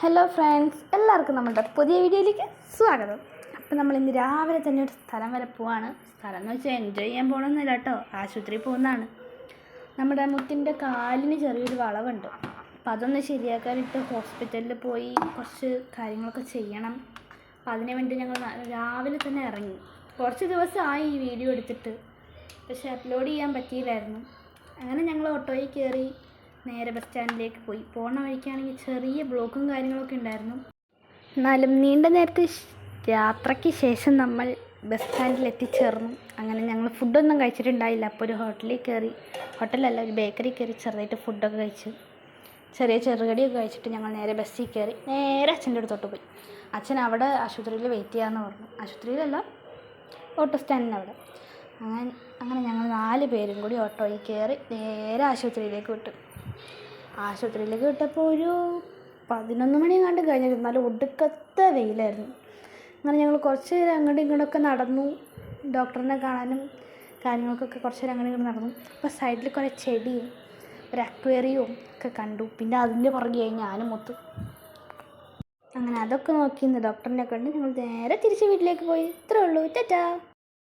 Hello friends, എല്ലാവർക്കും നമ്മുടെ പുതിയ വീഡിയോയിലേക്ക് സ്വാഗതം. അപ്പോൾ നമ്മൾ ഇന്ന് രാവിലെ തന്നെ ഒരു സ്ഥലം വരെ പോവാണ്. സ്ഥലം എന്ന് വെച്ചാൽ എൻജോയ് ചെയ്യാൻ പോകണമെന്നില്ല കേട്ടോ, ആശുപത്രിയിൽ പോകുന്നതാണ്. നമ്മുടെ മുത്തിൻ്റെ കാലിന് ചെറിയൊരു വളവുണ്ട്. അപ്പോൾ അതൊന്ന് ശരിയാക്കാനായിട്ട് ഹോസ്പിറ്റലിൽ പോയി കുറച്ച് കാര്യങ്ങളൊക്കെ ചെയ്യണം. അപ്പോൾ അതിനു വേണ്ടി ഞങ്ങൾ രാവിലെ തന്നെ ഇറങ്ങി. കുറച്ച് ദിവസമായി ഈ വീഡിയോ എടുത്തിട്ട്, പക്ഷെ അപ്ലോഡ് ചെയ്യാൻ പറ്റിയില്ലായിരുന്നു. അങ്ങനെ ഞങ്ങൾ ഓട്ടോയിൽ കയറി നേരെ ബസ് സ്റ്റാൻഡിലേക്ക് പോയി. പോണ വഴിക്കാണെങ്കിൽ ചെറിയ ബ്ലോക്കും കാര്യങ്ങളൊക്കെ ഉണ്ടായിരുന്നു. എന്നാലും നീണ്ട നേരത്തെ യാത്രയ്ക്ക് ശേഷം നമ്മൾ ബസ് സ്റ്റാൻഡിൽ എത്തിച്ചേർന്നു. അങ്ങനെ ഞങ്ങൾ ഫുഡൊന്നും കഴിച്ചിട്ടുണ്ടായില്ല. അപ്പോൾ ഒരു ഹോട്ടലിൽ കയറി, ഹോട്ടലല്ല ഒരു ബേക്കറി കയറി ചെറുതായിട്ട് ഫുഡൊക്കെ കഴിച്ച് ചെറിയ ചെറുകടിയൊക്കെ കഴിച്ചിട്ട് ഞങ്ങൾ നേരെ ബസ്സിൽ കയറി നേരെ അച്ഛൻ്റെ അടുത്തോട്ട് പോയി. അച്ഛൻ അവിടെ ആശുപത്രിയിൽ വെയിറ്റ് ചെയ്യാമെന്ന് പറഞ്ഞു. ആശുപത്രിയിലല്ല, ഓട്ടോ സ്റ്റാൻഡിനവിടെ. അങ്ങനെ ഞങ്ങൾ 4 പേരും കൂടി ഓട്ടോയിൽ കയറി നേരെ ആശുപത്രിയിലേക്ക് വിട്ടു. ആശുപത്രിയിലേക്ക് വിട്ടപ്പോൾ ഒരു 11 മണി കണ്ട് കഴിഞ്ഞിരുന്നു. നല്ല ഒടുക്കത്തെ വെയിലായിരുന്നു. അങ്ങനെ ഞങ്ങൾ കുറച്ച് നേരം അങ്ങോട്ടും ഇങ്ങോട്ടൊക്കെ നടന്നു. ഡോക്ടറിനെ കാണാനും കാര്യങ്ങൾക്കൊക്കെ കുറച്ച് നേരം അങ്ങോട്ടും ഇങ്ങോട്ട് നടന്നു. അപ്പോൾ സൈഡിൽ കുറേ ചെടിയും ഒരു അക്വേറിയവും ഒക്കെ കണ്ടു. പിന്നെ അതിൻ്റെ പുറകെയായി ഞാനും മൊത്തം. അങ്ങനെ അതൊക്കെ നോക്കി ഡോക്ടറിനെ കണ്ട് ഞങ്ങൾ നേരെ തിരിച്ച് വീട്ടിലേക്ക് പോയി. ഇത്രേ ഉള്ളൂ. ടാറ്റാ.